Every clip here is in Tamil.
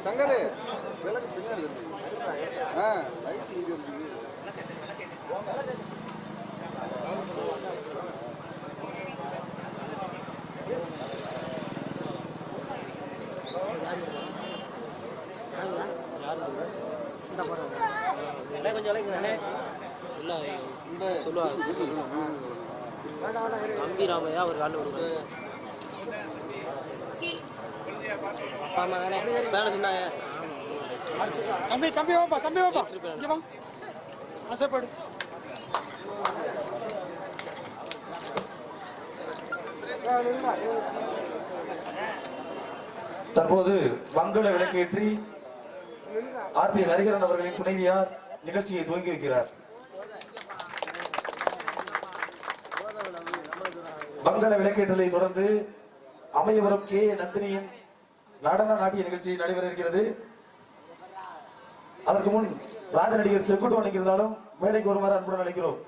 சங்கரு விளக்கு பின்னாடி லைட் இங்கே இருக்கு. கொஞ்சம் சொல்லுவாங்க தம்பி ராமையா ஒரு காலில் விடுவாங்க. ஆமாம் தானே வேலை சொன்னாங்க. தம்பி தம்பி வாப்பா தம்பி வாப்பா இங்கே வா ஆசைப்படு. தற்போது மங்கள விளக்கேற்றி ஆர்பி ஹரிகரன் அவர்களின் துணைவியார் நிகழ்ச்சியை துவங்கி வைக்கிறார். மங்கள விளக்கேற்றலை தொடர்ந்து அமயபுரம் கே நந்தினியின் நடன நாட்டிய நிகழ்ச்சி நடைபெற இருக்கிறது. அதற்கு முன் ராஜ நடிகர் செங்குட்டு வணங்கியிருந்தாலும் மேடைக்கு வருமாறு அன்புடன் அழைக்கிறோம்.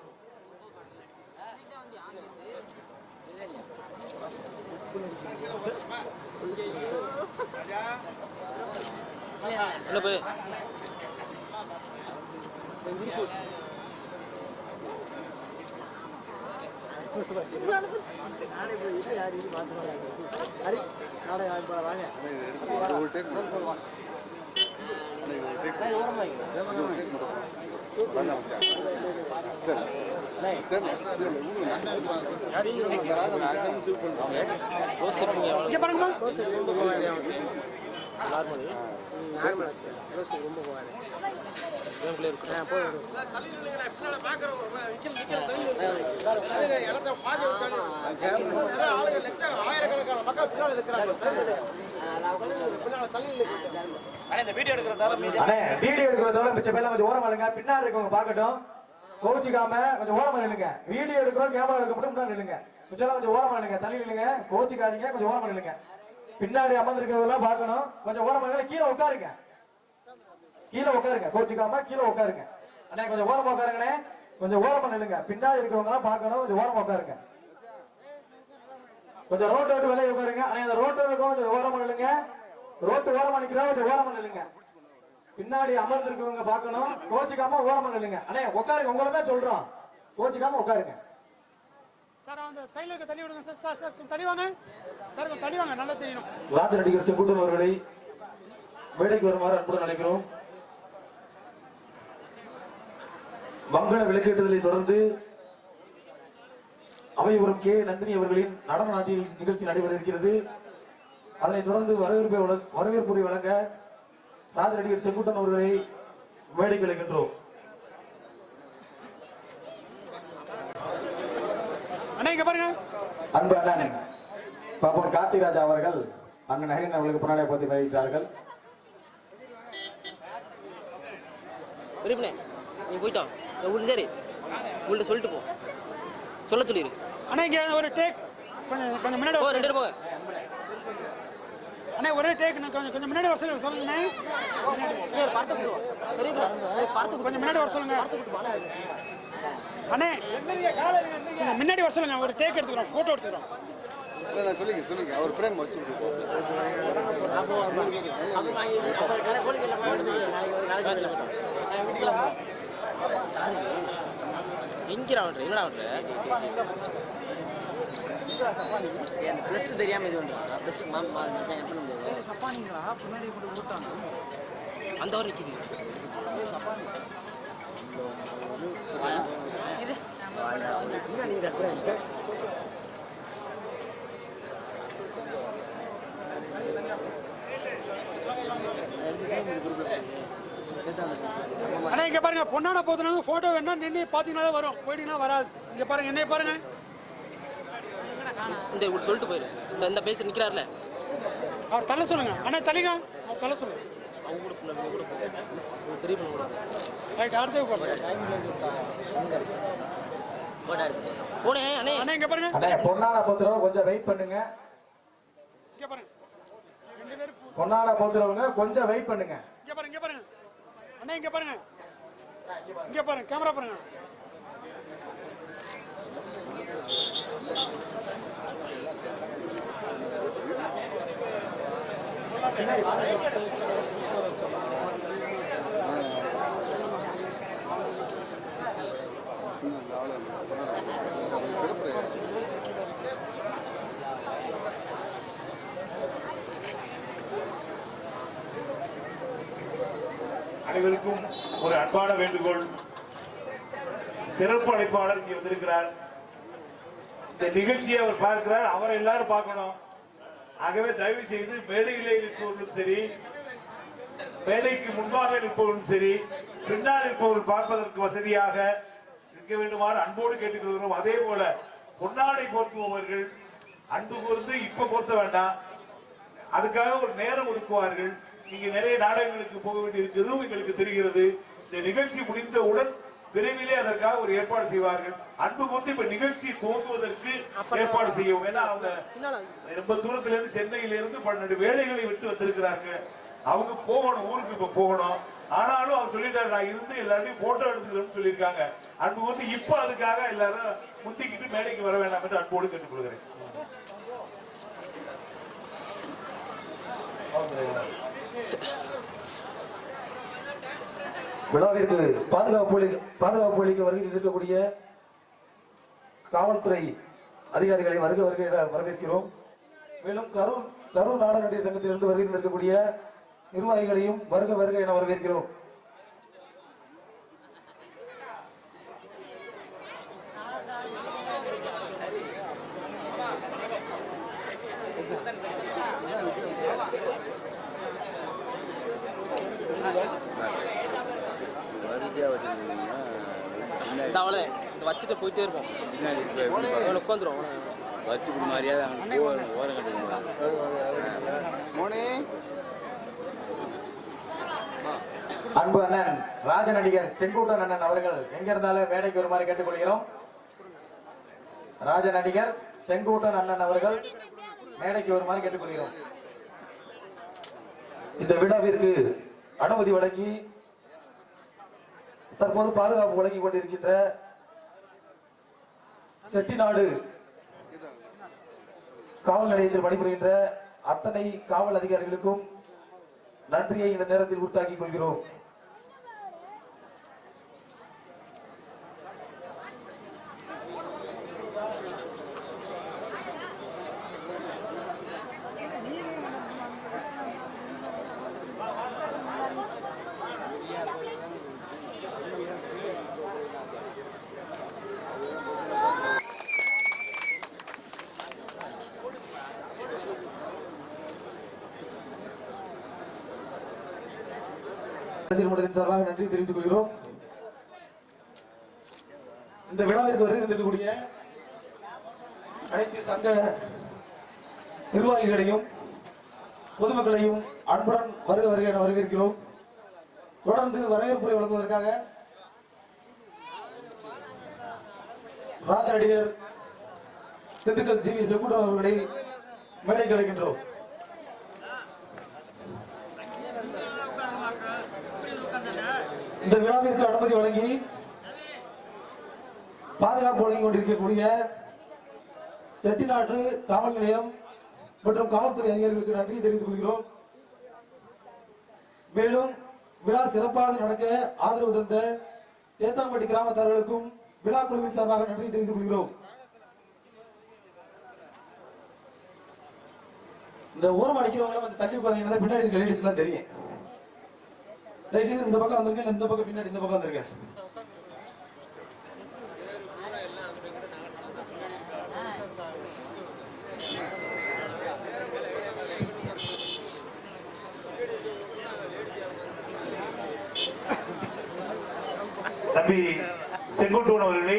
வீடியோ எடுக்கிறதால மிச்ச பேர்லாம் கொஞ்சம் ஓரமா இல்லைங்க. பின்னாடி இருக்கவங்க பாக்கட்டும், கோச்சிக்காம கொஞ்சம் ஓரமா நில்லுங்க. வீடியோ எடுக்கிறோம் கேமரா எடுக்க மட்டும் முன்னாடி நில்லுங்க. மிச்சம் கொஞ்சம் ஓரமா நில்லுங்க, தள்ளி நில்லுங்க, கோச்சிக்காதீங்க, கொஞ்சம் ஓரமா நில்லுங்க. பின்னாடி அமர்ந்திருக்கிறவங்க பார்க்கணும், கொஞ்சம் ஓரமா நில்லுங்க. கீழே உட்காருங்க, கீழே உட்காருங்க, கோச்சிக்காம கீழே உட்காருங்க. அண்ணே கொஞ்சம் ஓரமா உட்காருங்கண்ணே, கொஞ்சம் ஓரமா நில்லுங்க. பின்னாடி இருக்கவங்க எல்லாம் பார்க்கணும், கொஞ்சம் ஓரமா உட்காருங்க. கொஞ்சம் ரோட்டை விட்டு வெளியே உட்காருங்க. அண்ணே அந்த ரோட்டை இருக்கும் கொஞ்சம் ஓரமா நில்லுங்க. ரோட்டு ஓரமா நிக்கிறா கொஞ்சம் ஓரமா நில்லுங்க. பின்னாடி அமர்ந்திருக்கவங்க பார்க்கணும், கோச்சிக்காம ஓரமா நில்லுங்க. அண்ணே உட்காருங்க, உங்களை தான் சொல்றோம், கோச்சிக்காம உட்காருங்க. சார் அந்த சைடுல இருக்க தள்ளி விடுங்க சார். சார் கொஞ்சம் தள்ளி வாங்க சார், கொஞ்சம் தள்ளி வாங்க, நல்லா தெரியணும். ராஜ நடிகர் செங்குட்டன் அவர்களை மேடைக்கு வருமாறு அன்புடன் அழைக்கிறோம். மங்கள விளக்கேற்றுதலை தொடர்ந்து அமயபுரம் கே நந்தினி அவர்களின் நடன நாட்டிய நிகழ்ச்சி நடைபெற இருக்கிறது. அதனைத் தொடர்ந்து வரவேற்புரை வழங்க ராஜ நடிகர் செங்குட்டன் அவர்களை மேடைக்கு அழைக்கின்றோம். அன்பு அண்ணன் பாப்போர் கார்த்திராஜா அவர்கள் அங்கு நகரின் அவர்களுக்கு புனாடை போத்தி வைக்கிறார்கள். நீ போயிட்டான் உங்கள்கிட்ட சொல்லிட்டு போ, சொல்ல சொல்லிடு. அண்ணா இங்கே ஒரு டேக் கொஞ்சம் முன்னாடி ரெண்டு பேர் போங்க. அண்ணா ஒரே டேக் கொஞ்சம் முன்னாடி வர சொல்லுங்க. கொஞ்சம் முன்னாடி வர சொல்லுங்க அண்ணே, முன்னாடி வர சொல்லுங்க. ஒரு டேக் எடுத்துக்கிறோம், போட்டோ எடுத்துக்கிறோம். சொல்லுங்க அவர் ஃப்ரேம் வச்சு என்னடா ப்ளஸ் தெரியாம இது பண்றாங்க. ப்ளஸ் சப்பானிங்களா பின்னாடி போட்டு விட்டாங்க. அந்த ஒரு நிக்குது அண்ணா இங்க பாருங்க, பொண்ணான போதுனாங்க போட்டோ வேணா நின்று பாத்தீங்கன்னா தான் வரும், போயிட்டீங்கன்னா வராது. இங்க பாருங்க, என்னைய பாருங்க. இந்த சொல்லிட்டு போயிரு. இந்த பேச நிக்கிறாருல, அவர் தள்ள சொல்லுங்க. அண்ணா தள்ளிங்க, அவர் தள்ள சொல்லுங்க. அவங்க கூட பெரிய பண்ண கூட ரைட் அடுத்து போடு சார் போடா போனே அண்ணே அண்ணா இங்க பாருங்க அண்ணே பொன்னாட போத்துறவங்க கொஞ்சம் வெயிட் பண்ணுங்க. இங்க பாருங்க ரெண்டு பேரும் பொன்னாட போத்துறவங்க கொஞ்சம் வெயிட் பண்ணுங்க. இங்க பாருங்க இங்க பாருங்க அண்ணா இங்க பாருங்க இங்க பாருங்க கேமரா பாருங்க அனைவருக்கும் ஒரு அன்பான வேண்டுகோள். சிறப்பு அழைப்பாளர் இங்கே வந்திருக்கிறார். இந்த நிகழ்ச்சியை அவர் பார்க்கிறார், அவரை எல்லாரும் பார்க்கணும். ஆகவே தயவு செய்து மேடையிலே இருப்பவர்களும் சரி, மேடைக்கு முன்பாக இருப்பவர்களும் சரி, பின்னால் இருப்பவர்கள் பார்ப்பதற்கு வசதியாக இருக்க வேண்டுமாறு அன்போடு கேட்டுக்கொள்கிறோம். அதே போல பொன்னாடை போர்த்துபவர்கள் அன்பு கூர்ந்து இப்ப போர்த்த வேண்டாம், அதுக்காக ஒரு நேரம் ஒதுக்குவார்கள். நீங்க நிறைய நாடகங்களுக்கு போக வேண்டியிருக்கிறதும் எங்களுக்கு தெரிகிறது. இந்த நிகழ்ச்சி முடிந்தவுடன் விரைவிலே அதற்காக ஒரு ஏற்பாடு செய்வார்கள். அன்பு கூர்ந்து இப்ப நிகழ்ச்சி துவங்குவதற்கு ஏற்பாடு செய்யும். ஏன்னா அவங்க ரொம்ப தூரத்துல இருந்து சென்னையில இருந்து 12 வேலைகளை விட்டு வந்திருக்கிறாங்க. அவங்க போகணும், ஊருக்கு இப்ப போகணும். ஆனாலும் அவர் சொல்லிட்டாரு, நான் இருந்து எல்லாரையும் போட்டோ எடுத்துக்கிறேன்னு சொல்லியிருக்காங்க. அன்பு கூர்ந்து இப்ப அதுக்காக எல்லாரும் முந்திக்கிட்டு மேடைக்கு வர வேண்டாம் என்று அன்போடு கேட்டுக்கொள்கிறேன். விழாவிற்கு பாதுகாப்பு அளிக்க வருகை இருக்கக்கூடிய காவல்துறை அதிகாரிகளை வருக என வரவேற்கிறோம். மேலும் கரூர் நாடக நடிகர் சங்கத்திலிருந்து வருகை இருக்கக்கூடிய நிர்வாகிகளையும் வருக என வரவேற்கிறோம். அவ்வளோ வச்சுட்டு போயிட்டே இருப்போம். உட்காந்துரும் வச்சு மாதிரியாவது ஓரம் கட்டுங்க. அன்பு அண்ணன் ராஜ நடிகர் செங்கோட்டன் அண்ணன் அவர்கள் எங்க இருந்தாலும் மேடைக்கு வருமாறு கேட்டுக்கொள்கிறோம். ராஜ நடிகர் செங்கோட்டன் அண்ணன் அவர்கள் மேடைக்கு வருமாறு கேட்டுக்கொள்கிறோம். இந்த விழாவிற்கு அனுமதி வழங்கி தற்போது பாதுகாப்பு வழங்கி கொண்டிருக்கின்ற செட்டிநாடு காவல் நிலையத்தில் பணிபுரிகின்ற அத்தனை காவல் அதிகாரிகளுக்கும் நன்றியை இந்த நேரத்தில் உறுத்தாக்கிக் கொள்கிறோம். சார்பாக நன்றி தெரிவித்துக் கொள்கிறோம். இந்த விழாவிற்கு வருகை தந்திருக்கக்கூடிய அனைத்து சங்க நிர்வாகிகளையும் பொதுமக்களையும் அன்புடன் வருக என வரவேற்கிறோம். தொடர்ந்து வரவேற்புரை வழங்குவதற்காக ராஜ நடிகர் திண்டுக்கல் ஜி வி செங்குடன் அவர்களை மேடைக்கு அழைக்கின்றோம். இந்த விழாவிற்கு அனுமதி வழங்கி பாதுகாப்பு வழங்கி கொண்டிருக்கக்கூடிய செட்டிநாடு காவல் நிலையம் மற்றும் காவல்துறை அதிகாரிகளுக்கு நன்றி தெரிவித்துக் கொள்கிறோம். மேலும் விழா சிறப்பாக நடக்க ஆதரவு தந்த தேத்தாம்பட்டி கிராமத்தார்களுக்கும் விழா குழுவின் சார்பாக நன்றி தெரிவித்துக் கொள்கிறோம். இந்த ஓரம் அடிக்கிறவங்க கொஞ்சம் தள்ளி உட்கார்ந்தீங்கன்னா பின்னாடி இருக்க லேடிஸ் எல்லாம் தெரியும். தயவுசெய்து இந்த பக்கம் வந்திருக்கேன், இந்த பக்கம் பின்னாடி இந்த பக்கம் வந்திருக்கேன். தம்பி செங்குட்டுவன் அவர்களை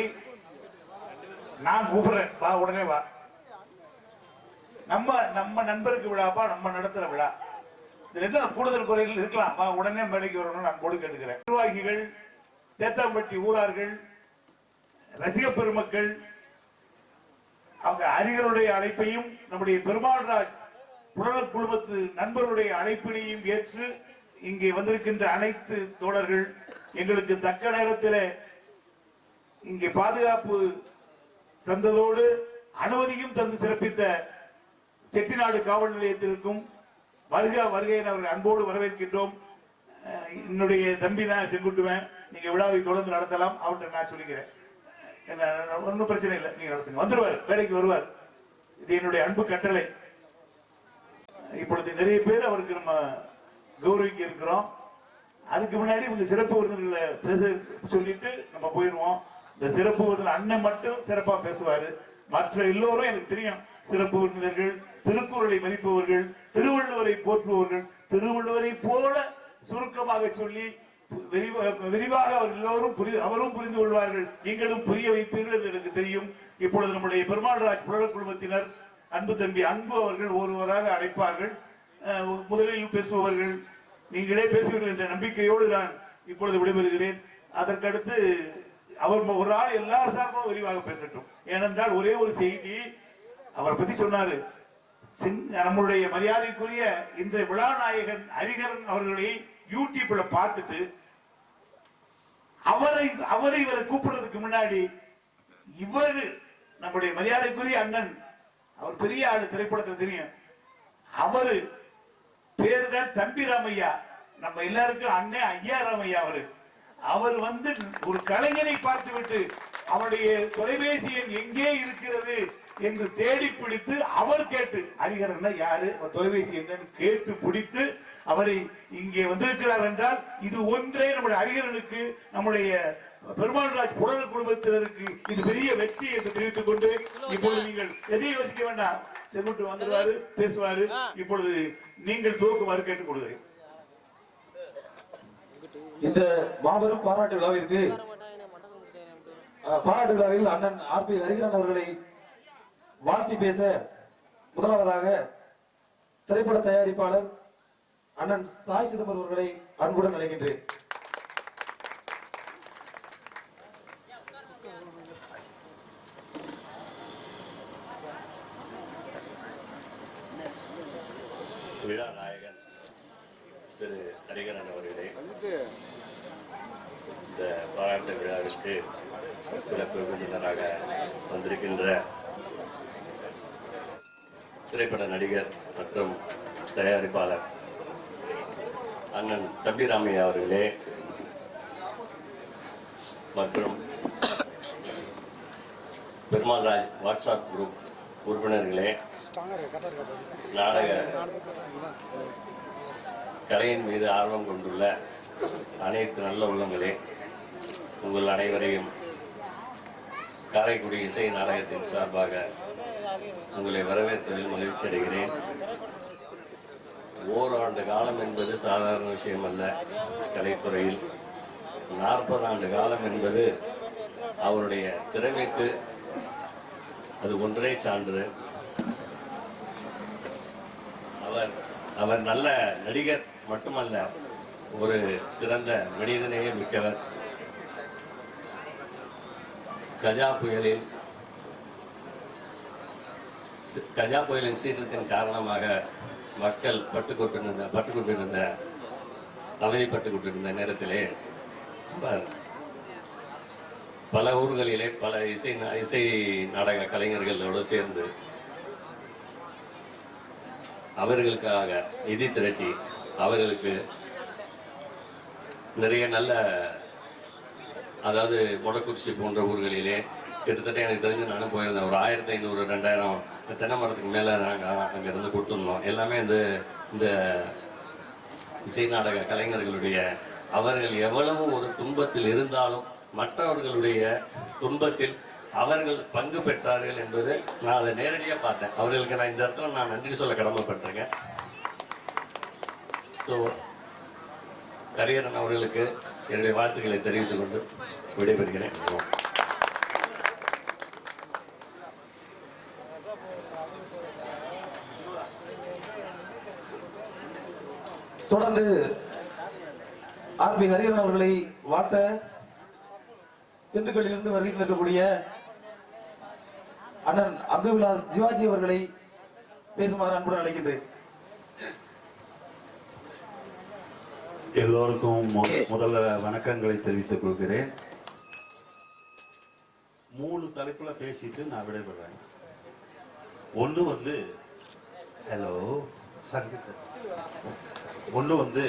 நான் கூப்பிடுறேன், வா, உடனே வா. நம்ம நண்பருக்கு விழாப்பா, நம்ம நடத்துற விழா. இதுல என்ன கூடுதல் குறைகள் இருக்கலாம், உடனே மேடைக்கு வரணும்னு நான் போடு கேட்டுக்கிறேன். நிர்வாகிகள், தேத்தாம்பட்டி ஊரார்கள், ரசிக பெருமக்கள், அவங்க அறிஞருடைய அழைப்பையும் நம்முடைய பெருமாள்ராஜ் புலனர் குழுமத்து நண்பருடைய அழைப்பினையும் ஏற்று இங்கே வந்திருக்கின்ற அனைத்து தோழர்கள், எங்களுக்கு தக்க நேரத்தில் இங்கே பாதுகாப்பு தந்ததோடு அனுமதியும் தந்து சிறப்பித்த செட்டிநாடு காவல் நிலையத்திற்கும் வருகை என அவர்கள் அன்போடு வரவேற்கின்றோம். என்னுடைய தம்பி தான் செங்குட்டுவேன், நீங்க விழாவை தொடர்ந்து நடத்தலாம், அவர்கிட்ட நான் சொல்லிக்கிறேன். ஒன்றும் பிரச்சனை இல்லை, நீங்க நடத்துங்க. வந்துருவார், வேலைக்கு வருவார். இது என்னுடைய அன்பு கட்டளை. இப்பொழுது நிறைய பேர் அவருக்கு நம்ம கௌரவிக்க இருக்கிறோம். அதுக்கு முன்னாடி இவங்க சிறப்பு விருந்தினர்களை பேச சொல்லிட்டு நம்ம போயிடுவோம். இந்த சிறப்பு விருந்தினர் அண்ணன் மட்டும் சிறப்பா பேசுவாரு, மற்ற எல்லோரும் எனக்கு தெரியும். சிறப்பு விருந்தினர்கள் திருக்குறளை மதிப்பவர்கள், திருவள்ளுவரை போற்றுபவர்கள், திருவள்ளுவரை போல சுருக்கமாக சொல்லி விரிவாக அவர் எல்லோரும் அவரும் புரிந்து கொள்வார்கள், நீங்களும் புரிய வைப்பீர்கள் என்று எனக்கு தெரியும். இப்பொழுது நம்முடைய பெருமாள்ராஜ் புலவர் குழுமத்தினர் அன்பு தம்பி அன்பு அவர்கள் ஒருவராக அழைப்பார்கள். முதலில் பேசுபவர்கள் நீங்களே பேசுவீர்கள் என்ற நம்பிக்கையோடு நான் இப்பொழுது விடைபெறுகிறேன். அதற்கடுத்து அவர் ஒரு ஆள் எல்லா சார்பாகவும் விரிவாக பேசட்டும். ஏனென்றால் ஒரே ஒரு செய்தி அவரை பத்தி சொன்னாரு. நம்முடைய மரியாதைக்குரிய இன்றைய விழாநாயகன் ஹரிகரன் அவர்களை யூடியூப்ல பார்த்துட்டு அவரை இவரை கூப்பிடுறதுக்கு முன்னாடி இவரு நம்முடைய மரியாதைக்குரிய அண்ணன், அவர் பெரிய ஆளு, திரைப்படத்தில் தெரியும், அவரு பேரு தான் தம்பி ராமையா, நம்ம எல்லாருக்கும் அண்ணன் ஐயா ராமையா. அவர் வந்து ஒரு கலைஞனை பார்த்துவிட்டு அவருடைய தொலைபேசி எண் எங்கே இருக்கிறது என்று தேடி பிடித்து அவர் கேட்டு, ஹரிகரன் யாரு, தொலைபேசி என்னன்னு கேட்டு பிடித்து அவரை இங்கே வந்திருக்கிறார் என்றால் இது ஒன்றே நம்முடைய ஹரிகரனுக்கு, நம்முடைய பெருமாள்ராஜ் புலனர் குடும்பத்தினருக்கு இது பெரிய வெற்றி என்று தெரிவித்துக் கொண்டு, இப்பொழுது நீங்கள் எதையும் யோசிக்க வேண்டாம், செங்குட்டு வந்துடுவாரு, பேசுவாரு. இப்பொழுது நீங்கள் துவக்குமாறு கேட்டுக் கொள்கிறேன். இந்த மாபெரும் பாராட்டு விழாவிற்கு பாராட்டு விழாவில் அண்ணன் ஆர்.பி. ஹரிகரன் அவர்களை வாழ்த்தி பேச முதலாவதாக திரைப்பட தயாரிப்பாளர் அண்ணன் சாய் சிதம்பரம் அவர்களை அன்புடன் அழைக்கின்றேன். விழா நாயகன் திரு ஹரிகரன் அவர்களே, இந்த பாராட்டு விழாவிற்கு சிறப்பு விருந்தினராக வந்திருக்கின்ற திரைப்பட நடிகர் மற்றும் தயாரிப்பாளர் அண்ணன் தம்பி ராமையா அவர்களே, மற்றும் பெருமாள்ராஜ் வாட்ஸ்அப் குரூப் உறுப்பினர்களே, நாடக கலையின் மீது ஆர்வம் கொண்டுள்ள அனைத்து நல்ல உள்ளங்களே, உங்கள் அனைவரையும் காரைக்குடி இசை நாடகத்தின் சார்பாக உங்களை வரவேற்பதில் மகிழ்ச்சி அடைகிறேன். ஓராண்டு காலம் என்பது சாதாரண விஷயம் அல்ல. கலைத்துறையில் 40 ஆண்டு காலம் என்பது அவருடைய திறமைக்கு அது ஒன்றே சான்று. அவர் நல்ல நடிகர் மட்டுமல்ல, ஒரு சிறந்த மனிதனையே மிக்கவர். கஜா புயலின் சீற்றத்தின் காரணமாக மக்கள் அவதிப்பட்டு கொண்டிருந்த நேரத்திலே பல ஊர்களிலே பல இசை நாடக கலைஞர்களோடு சேர்ந்து அவர்களுக்காக நிதி திரட்டி அவர்களுக்கு நிறைய நல்ல, அதாவது மொடக்குறிச்சி போன்ற ஊர்களிலே கிட்டத்தட்ட எனக்கு தெரிஞ்சு நானும் போயிருந்தேன், ஒரு 1500-2000 தென்னை மரத்துக்கு மேலே நாங்கள் அங்கேருந்து கொடுத்துருந்தோம். எல்லாமே இந்த இசை நாடக கலைஞர்களுடைய, அவர்கள் எவ்வளவு ஒரு துன்பத்தில் இருந்தாலும் மற்றவர்களுடைய துன்பத்தில் அவர்கள் பங்கு பெற்றார்கள் என்பது நான் அதை நேரடியாக பார்த்தேன். அவர்களுக்கு நான் இந்த இடத்துல நான் நன்றி சொல்ல கடமைப்பட்டிருக்கேன். ஸோ ஹரிகரன் அவர்களுக்கு என்னுடைய வாழ்த்துக்களை தெரிவித்துக் கொண்டு விடைபெறுகிறேன். தொடர்ந்து ஆர்பி ஹரிஹரன் அவர்களை வாழ்த்த திண்டுக்கல்லிலிருந்து வருகை தந்திருக்கக்கூடிய அண்ணன் அங்கவிலாஸ் சிவாஜி அவர்களை பேசுமாறு அன்புடன் அழைக்கின்றேன். எல்லோருக்கும் முதல்ல வணக்கங்களை தெரிவித்துக் கொள்கிறேன். 3 தலைப்புல பேசிட்டு நான் விடைபெறேன். ஒன்று வந்து ஹலோ சங்கீத, ஒன்று வந்து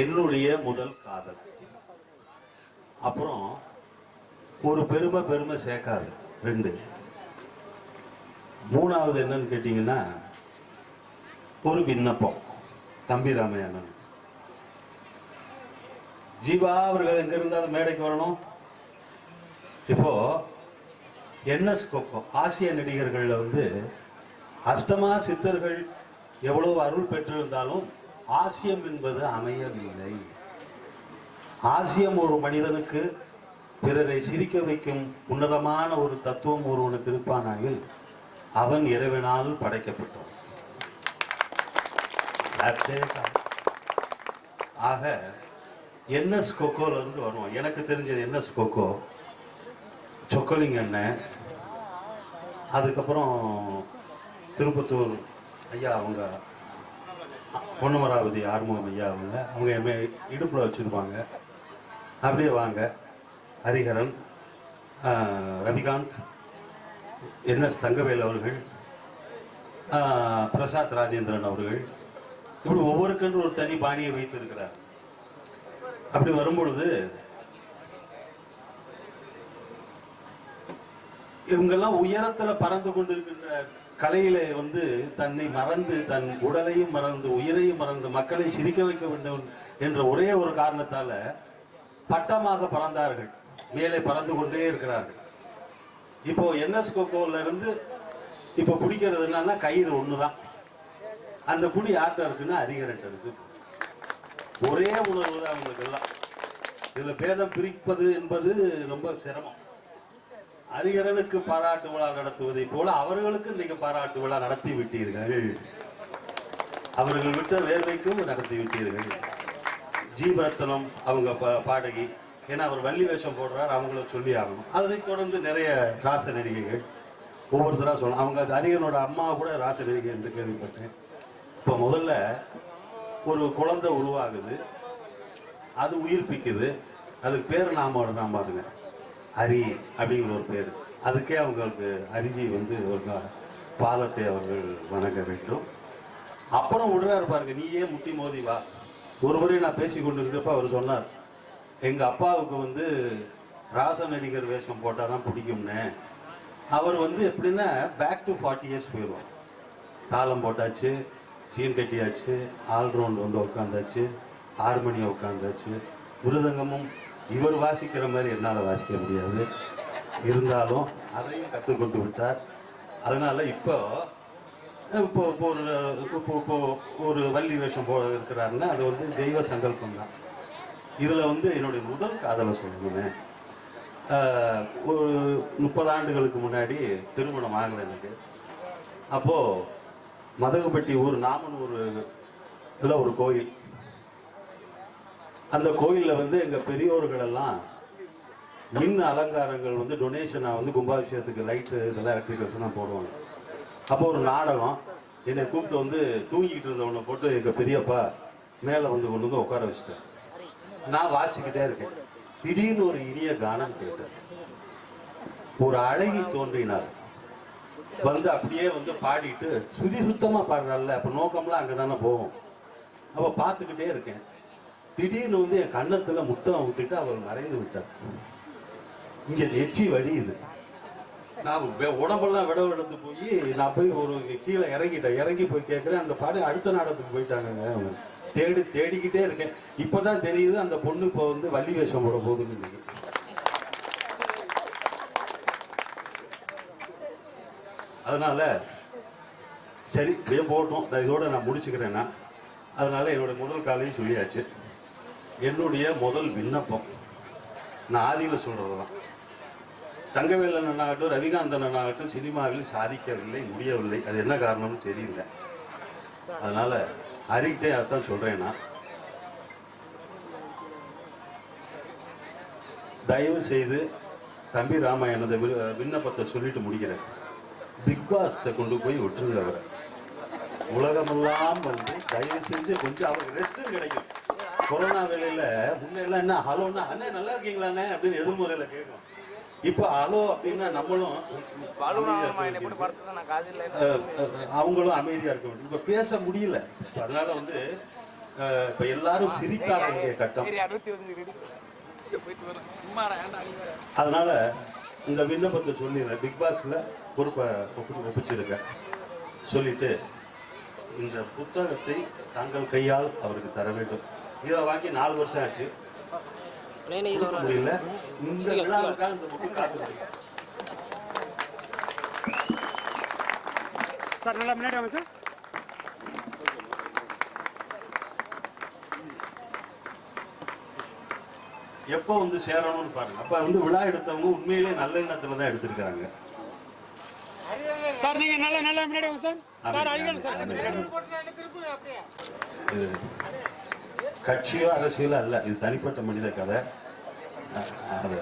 என்னுடைய முதல் காதல், அப்புறம் ஒரு பெருமை சேர்க்காது 2, 3வது என்னன்னு கேட்டீங்கன்னா ஒரு விண்ணப்பம். தம்பி ராமையண்ணன் ஜீவா அவர்கள் எங்க இருந்தாலும் மேடைக்கு வரணும். இப்போ என்எஸ் கோகோ ஆசிய நடிகர்கள்ல வந்து அஷ்டமா சித்தர்கள் எவ்வளவு அருள் பெற்றிருந்தாலும் ஆசியம் என்பது அமையவில்லை. ஆசியம் ஒரு மனிதனுக்கு பிறரை சிரிக்க வைக்கும் உன்னதமான ஒரு தத்துவம் ஒருவனுக்கு இருப்பானாயில் அவன் இறைவனால் படைக்கப்பட்டான். ஆக என்எஸ் கோகோல இருந்து வருவோம். எனக்கு தெரிஞ்சது என்எஸ் கோகோ, சொக்கலிங்க அண்ணன், அதுக்கப்புறம் திருப்பத்தூர் ஐயா அவங்க பொன்னமராவதி ஆறுமுகம் ஐயா அவங்க எம்ஏ இடுப்புல வச்சிருப்பாங்க. அப்படியே வாங்க ஹரிஹரன், ரவிகாந்த், என்எஸ் தங்கவேல் அவர்கள், பிரசாத் ராஜேந்திரன் அவர்கள், இப்படி ஒவ்வொருக்கென்று ஒரு தனி பாணியை வைத்திருக்கிறார். அப்படி வரும்பொழுது இவங்கெல்லாம் உயரத்துல பறந்து கொண்டிருக்கின்ற கலையில வந்து தன்னை மறந்து, தன் உடலையும் மறந்து, உயிரையும் மறந்து மக்களை சிரிக்க வைக்க வேண்டும் என்ற ஒரே ஒரு காரணத்தால பட்டமாக பறந்தார்கள், மேலே பறந்து கொண்டே இருக்கிறார்கள். இப்போ என்எஸ் கோகோல இருந்து இப்போ பிடிக்கிறது என்னன்னா கயிறு ஒண்ணுதான். அந்த புடி யார்கிட்ட இருக்குன்னா ஹரிஹரன் இருக்கு. ஒரே உணர்வு தான் அவங்களுக்கு எல்லாம். இதுல பேதம் பிரிப்பது என்பது ரொம்ப சிரமம். ஹரிஹரனுக்கு பாராட்டு விழா நடத்துவதை போல அவர்களுக்கு நீங்க பாராட்டு விழா நடத்தி விட்டீர்கள். அவர்கள் விட்ட வேர்வைக்கும் நடத்தி விட்டீர்கள். ஜீவரத்னம் அவங்க பாடகி, ஏன்னா அவர் வள்ளி வேஷம் போடுறார், அவங்கள சொல்லி ஆகணும். அதை தொடர்ந்து நிறைய ராச நடிகைகள் ஒவ்வொருத்தரா சொல்லணும். அவங்க ஹரிஹரனோட அம்மா கூட ராச நடிகை என்று கேள்விப்பட்டேன். இப்போ முதல்ல ஒரு குழந்தை உருவாகுது, அது உயிர்ப்பிக்குது, அதுக்கு பேர் நாம பாருங்க ஹரி அப்படிங்கிற ஒரு பேர். அதுக்கே அவங்களுக்கு ஹரிஜி வந்து ஒரு பாலத்தை அவர்கள் வணங்க வேண்டும். அப்புறம் விடுறாரு பாருங்க, நீயே முட்டி மோதி வா. ஒரு முறை நான் பேசி கொண்டு இருக்கிறப்ப அவர் சொன்னார், எங்க அப்பாவுக்கு வந்து ராச நடிகர் வேஷம் போட்டாதான் பிடிக்கும்னு. அவர் வந்து எப்படின்னா பேக் டு 40 இயர்ஸ் போயிடுவார். தாளம் போட்டாச்சு, சீன் கட்டியாச்சு, ஆல்ரவுண்ட் வந்து உட்காந்தாச்சு, ஹார்மோனியம் உட்காந்தாச்சு, மிருதங்கமும் இவர் வாசிக்கிற மாதிரி என்னால் வாசிக்க முடியாது, இருந்தாலும் அதையும் கற்றுக்கொண்டு விட்டார். அதனால இப்போ ஒரு வள்ளி வேஷம் போட இருக்கிறாருன்னா அது வந்து தெய்வ சங்கல்பம் தான். இதில் வந்து என்னுடைய முதல் காதலை சொல்லணுமே, ஒரு 30 ஆண்டுகளுக்கு முன்னாடி திருமணம் ஆகலை எனக்கு. அப்போது மதகுப்பட்டி ஊர் நாமனூர் ஒரு கோயில். அந்த கோயிலில் வந்து எங்கள் பெரியோர்கள் எல்லாம் மின் அலங்காரங்கள் வந்து டொனேஷனாக வந்து கும்பாபிஷேகத்துக்கு லைட்டு இதெல்லாம் எலக்ட்ரிக்கல்ஸ்லாம் போடுவாங்க. அப்போ ஒரு நாடகம், என்னை கூப்பிட்டு வந்து தூங்கிக்கிட்டு இருந்தவனை போட்டு எங்கள் பெரியப்பா மேலே வந்து கொண்டு வந்து உட்கார வச்சுட்டேன். நான் வாசிக்கிட்டே இருக்கேன். திடீர்னு ஒரு இனிய கானம் கேட்டேன். ஒரு அழகி தோன்றினார், வந்து அப்படியே வந்து பாடிட்டு சுதி சுத்தமாக பாடுறாள்ல, அப்போ நோக்கம்லாம் அங்கே தானே போகும். அப்போ பார்த்துக்கிட்டே இருக்கேன். திடீர்னு வந்து என் கண்ணத்துல முத்தம் விட்டுட்டு அவர் மறைந்து விட்டார். இங்க எச்சி வழியுது. நான் உடம்பெல்லாம் விடவெடுத்து போய் நான் போய் ஒரு கீழே இறங்கிட்டேன். இறங்கி போய் கேட்கிறேன், அந்த பாடு அடுத்த நாடகத்துக்கு போயிட்டாங்க. அவங்க தேடிக்கிட்டே இருக்கேன். இப்பதான் தெரியுது அந்த பொண்ணு இப்போ வந்து வள்ளி வேஷம் போட போகுதுன்னு. அதனால சரி போட்டோம், இதோட நான் முடிச்சுக்கிறேன்னா. அதனால என்னோட முதல் காலையும் சொல்லியாச்சு. என்னுடைய முதல் விண்ணப்பம் நான் ஆதியில் சொல்றதுதான். தங்கவேல் அண்ணனாகட்டும், ரவிகாந்த் அண்ணனாகட்டும் சினிமாவில் சாதிக்கவில்லை, முடியவில்லை. அது என்ன காரணம்னு தெரியல. அதனால அறிக்கிட்டே அதான் சொல்றேன்னா, தயவு செய்து தம்பி ராமா எனது விண்ணப்பத்தை சொல்லிட்டு முடிக்கிறேன். பிக் பாஸ்ட கொண்டு போய் விட்டுருங்க. அவரை உலகமெல்லாம் வந்து தயவு செஞ்சு கொஞ்சம் அவருக்கு ரெஸ்ட்டும் கிடைக்கும். கொரோனா வேலையில முன்னெல்லாம் என்ன ஹலோன்னா அண்ணே நல்லா இருக்கீங்களாண்ணே அப்படின்னு எதிர்முறையில கேட்கும். இப்போ ஹலோ அப்படின்னா நம்மளும் அவங்களும் அமைதியா இருக்க வேண்டும். இப்ப பேச முடியல. அதனால வந்து இப்ப எல்லாரும் சிரிக்காத வேண்டிய கட்டம். அதனால இந்த விண்ணப்பத்தை சொல்லிடுறேன். பிக் பாஸ்ல பொறுப்பை ஒப்பிச்சிருக்கேன். சொல்லிட்டு இந்த புத்தகத்தை தங்கள் கையால் அவருக்கு தர வேண்டும். இதை வாங்கி 4 வருஷம் ஆச்சு, முடியல. இந்த விழாவுக்காக இந்த புக்கு காத்துருக்கு. சார் நல்லா முன்னாடி வாங்க சார். எப்போ வந்து சேரணும்னு பாருங்க. அப்ப வந்து விழா எடுத்தவங்க உண்மையிலே நல்ல எண்ணத்துல தான் எடுத்திருக்காங்க. சார் நீங்க நல்லா நல்லா முன்னாடி வாங்க சார். சார் ஐயன் சார் இது கட்சியோ அரசியலோ அல்ல, இது தனிப்பட்ட மனித கதை. அது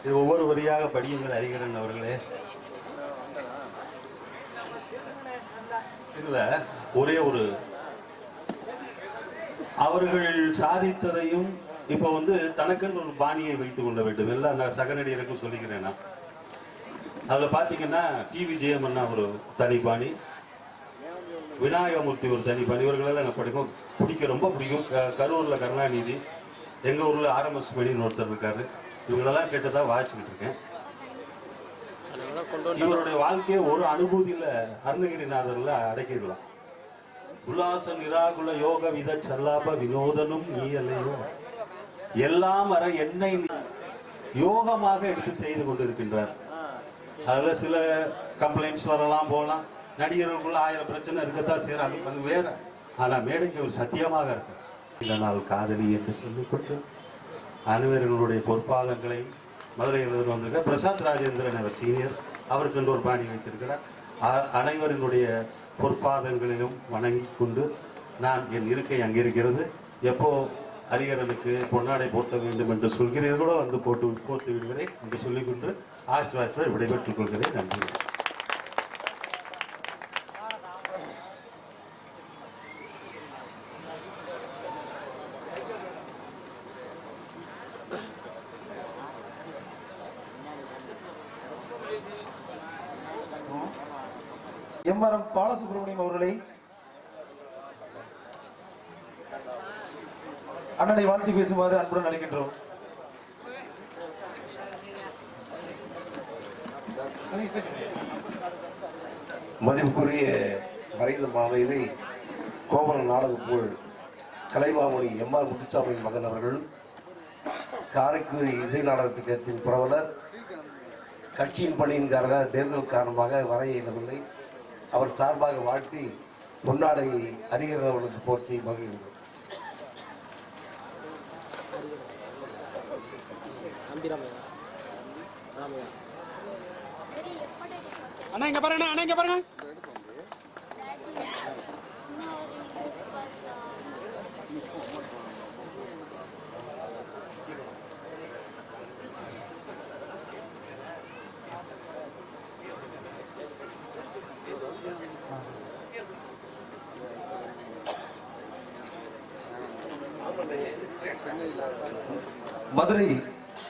இது ஒவ்வொரு வரியாக படியுங்கள் அறிகிறன் அவர்களே. இதுல ஒரே ஒரு அவர்கள் சாதித்ததையும் இப்ப வந்து தனக்குன்னு ஒரு பாணியை வைத்துக் கொள்ள வேண்டும். எல்லாம் நான் சக நடிகருக்கும் சொல்லிக்கிறேன். நான் அதுல பாத்தீங்கன்னா டிவி ஜெயமன்னா ஒரு தனி பாணி, விநாயகமூர்த்தி ஒரு தனி பாணி. இவர்களெல்லாம் எனக்கு பிடிக்கும், ரொம்ப பிடிக்கும். கரூர்ல கருணாநிதி, எங்க ஊர்ல ஆர்எம்எஸ் மணின்னு ஒருத்தர் இருக்காரு. இவங்களெல்லாம் கேட்டுதான் வாசிக்கிட்டு இருக்கேன். இவருடைய வாழ்க்கையை ஒரு அனுபூதியில அருணகிரிநாதர்ல அடக்கிடலாம். உல்லாச நிராகுல யோக வித சல்லாப வினோதனும் நீ அல்லையோ, எல்லாம் வர என்னை யோகமாக எடுத்து செய்து கொண்டிருக்கின்றார். அதுல சில கம்ப்ளைண்ட்ஸ் வரலாம் போகலாம். நடிகர்களுக்குள்ள 1000 பிரச்சனை இருக்கத்தான் செய்யறாங்க, அது வேற. ஆனா மேடைக்கு ஒரு சத்தியமாக இருக்கு. இதனால் காதலி என்று சொல்லிக்கொண்டு அனைவர்களுடைய பொற்பாதங்களை மதுரையில் வந்திருக்க பிரசாத் ராஜேந்திரன் அவர் சீனியர், அவருக்கு என்று ஒரு பாணி வைத்திருக்கிறார். அனைவரினுடைய பொற்பாதங்களிலும் வணங்கி கொண்டு நான் என் இருக்கை அங்கிருக்கிறது. எப்போ ஹரிகரனுக்கு பொன்னாடை போட்ட வேண்டும் என்று சொல்கிறீர்களோ வந்து போட்டு விடுகிறேன் என்று சொல்லிக்கொண்டு ஆசிரியர் விடைபெற்றுக் கொள்கிறேன். நன்றி. எம்ஆர்எம் பாலசுப்ரமணியம் அவர்களை அண்ணனை வாழ்த்தி பேசுமாறு அன்புடன் அழைக்கின்றோம். மதிப்புக்குரிய மறைந்த மாமேதை கோவலன் நாடகப்போல் கலைமாமணி எம்ஆர் முத்துசாமியின் மகன் அவர்கள், காரைக்குடி இசை நாடகத்தின் புரவலர், கட்சியின் பணியின்காக தேர்தல் காரணமாக வர இயலவில்லை. அவர் சார்பாக வாழ்த்தி பொன்னாடை ஹரிகரன் அவர்களுக்கு போர்த்தி மகிழ்கிறோம். அண்ணா இங்க பாருங்க, அண்ணா இங்க பாருங்க. மதுரை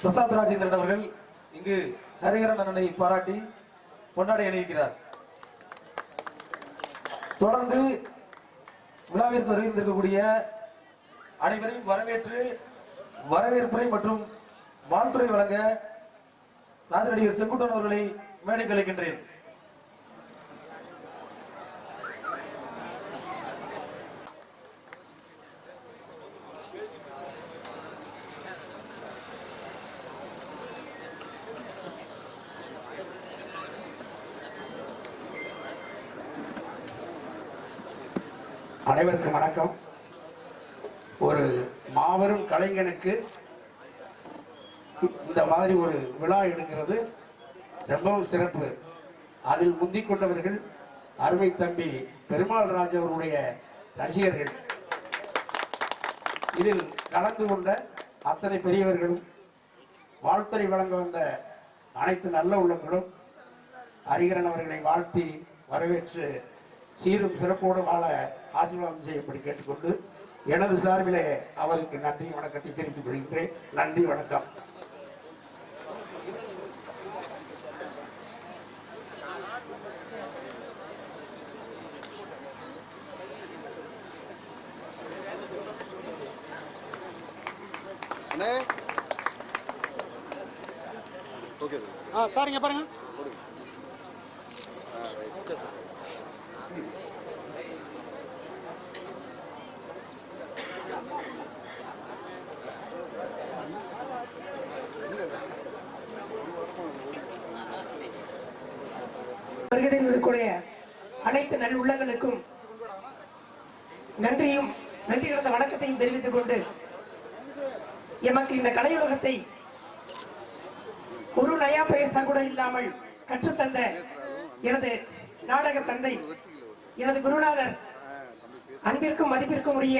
பிரசாத் ராஜேந்திரன் அவர்கள் இங்கு ஹரிகரன் அண்ணனை பாராட்டி பொன்னாடை அணிவிக்கிறார். தொடர்ந்து விழாவிற்கு வருகின்றிருக்கக்கூடிய அனைவரையும் வரவேற்புரை மற்றும் வாழ்த்துறை வழங்க ராஜநடிகர் செங்குட்டன் அவர்களை மேடைக்கு அழைக்கின்றேன். அனைவருக்கும் வணக்கம். ஒரு மாபெரும் கலைஞனுக்கு இந்த மாதிரி ஒரு விழா எடுக்கிறது ரொம்பவும் சிறப்பு. அதில் முந்திக் கொண்டவர்கள் அருமை தம்பி பெருமாள் ராஜ் அவருடைய ரசிகர்கள். இதில் கலந்து கொண்ட அத்தனை பெரியவர்களும் வாழ்த்துறை வழங்க வந்த அனைத்து நல்ல உள்ளங்களும் ஹரிகரன் அவர்களை வாழ்த்தி வரவேற்று சீரும் சிறப்போடு வாழ ஆசீர்வாதம் செய்யும்படி கேட்டுக்கொண்டு எனது சார்பிலே அவருக்கு நன்றி வணக்கத்தை தெரிவித்துக் கொள்கின்றேன். நன்றி, வணக்கம். சார் இங்க பாருங்க. வருகிறதற்குரிய அனைத்து நல் உள்ளங்களுக்கும் நன்றியும் நன்றி கலந்த வணக்கத்தையும் தெரிவித்துக் கொண்டு எமக்கு இந்த கலையுலகத்தை ஒரு நயா பைசா கூட இல்லாமல் கற்றுத்தந்த எனது நாடக தந்தை, எனது குருநாதர், அன்பிற்கும் மதிப்பிற்கும் உரிய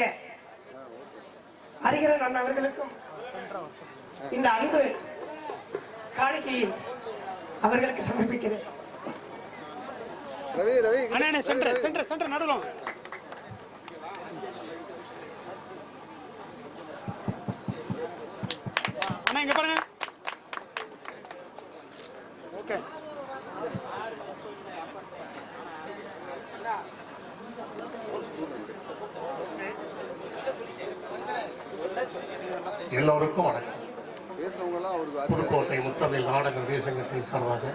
ஹரிகரன் அண்ணா அவர்களுக்கும் இந்த அன்பு காணிக்கையை அவர்களுக்கு சமர்ப்பிக்கிறேன். ரவி ரவி அண்ணா சென்டர் நடுவுல அண்ணா இங்க பாருங்க. ஓகே, எல்லோருக்கும் வணக்கம். பேசுறவங்கலாம் அவருக்கு புதுக்கோட்டை முத்தமிழ் நாடக தேசங்கத்தின் சார்பாக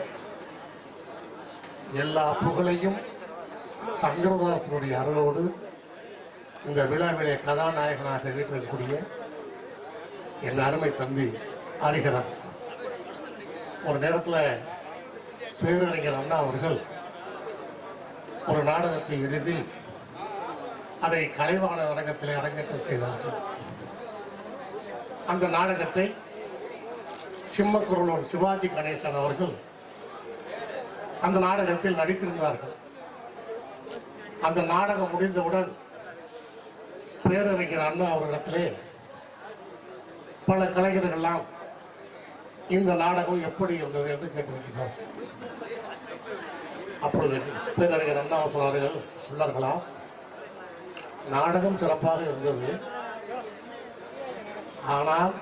எல்லா புகழையும் சங்கரதாசனுடைய அருளோடு இந்த விழாவிலே கதாநாயகனாக வீட்டிற்கக்கூடிய என் அருமை தம்பி ஹரிகரன், ஒரு நேரத்தில் பேரறிஞர் அண்ணா அவர்கள் ஒரு நாடகத்தை எழுதி அதை கலைவாண அரங்கத்திலே அரங்கேற்றம் செய்தார்கள். அந்த நாடகத்தை சிம்மக்குரலூர் சிவாஜி கணேசன் அவர்கள் அந்த நாடகத்தில் நடித்திருந்தார்கள். அந்த நாடகம் முடிந்தவுடன் பேரறிஞர் அண்ணா அவர்களிடத்திலே பல கலைஞர்கள்லாம் இந்த நாடகம் எப்படி இருந்தது என்று கேட்டிருக்கிறார். அப்பொழுது பேரறிஞர் அண்ணா அவர்கள் சொன்னார்களாம், நாடகம் சிறப்பாக இருந்தது, ஆனால்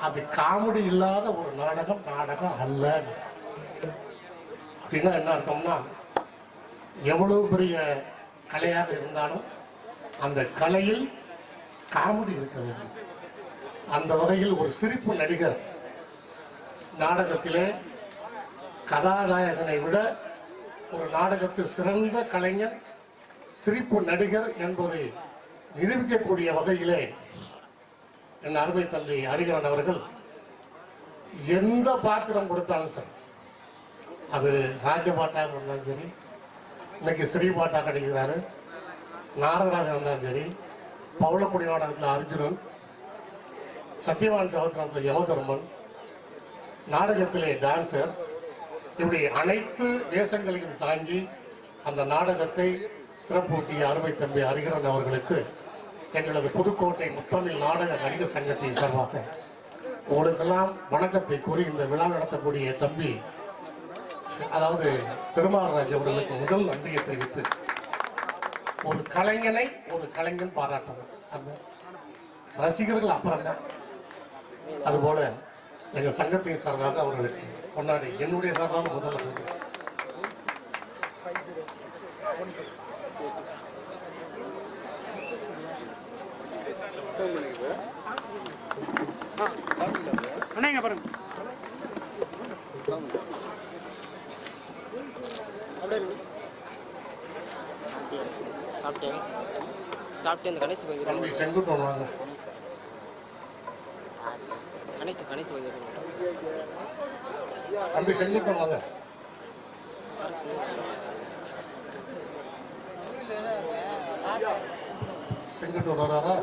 அது காமெடி இல்லாத ஒரு நாடகம் அல்ல. அப்படின்னா என்ன அர்த்தம்னா, எவ்வளவு பெரிய கலையாக இருந்தாலும் அந்த கலையில் காமெடி இருக்க வேண்டும். அந்த வகையில் ஒரு சிரிப்பு நடிகர் நாடகத்திலே கதாநாயகனை விட ஒரு நாடகத்தில் சிறந்த கலைஞர் சிரிப்பு நடிகர் என்பதை நிரூபிக்கக்கூடிய வகையிலே என் அருமை தந்தை ஹரிகரன் அவர்கள் எந்த பாத்திரம் கொடுத்தாலும் சரி, அது ராஜபாட்டாக இருந்தாலும் சரி, இன்னைக்கு ஸ்ரீபாட்டா கிடைக்கிறாரு, நாரராக இருந்தாலும் சரி, பவளக்குடி நாடகத்தில் அர்ஜுனன், சத்யவான் சகோதரத்தில் யமதர்மன், நாடகத்திலே டான்சர், இப்படி அனைத்து வேஷங்களையும் தாங்கி அந்த நாடகத்தை சிறப்பூட்டிய அருமை தம்பி ஹரிகரன் அவர்களுக்கு எங்களது புதுக்கோட்டை முத்தமிழ் நாடக நடிகர் சங்கத்தின் சார்பாக உங்களுக்கெல்லாம் வணக்கத்தை கூறி இந்த விழா நடத்தக்கூடிய தம்பி அதாவது பெருமாள்ராஜ் அவர்களுக்கு முதல் நன்றியை தெரிவித்து, ஒரு கலைஞனை ஒரு கலைஞன் பாராட்டணும், அந்த ரசிகர்கள் அப்புறம் தான். அதுபோல எங்கள் சங்கத்தின் சார்பாக அவர்களுக்கு கொண்டாடி என்னுடைய சார்பாக முதல்ல அண்ணா பாருங்க. சாப்பிட்டேன் இந்த கணேஷ் தம்பி செங்குட்டன் வாங்க. கணேஷ் தம்பி செங்குட்டன் வாங்க. செங்குட்டன் வராரா?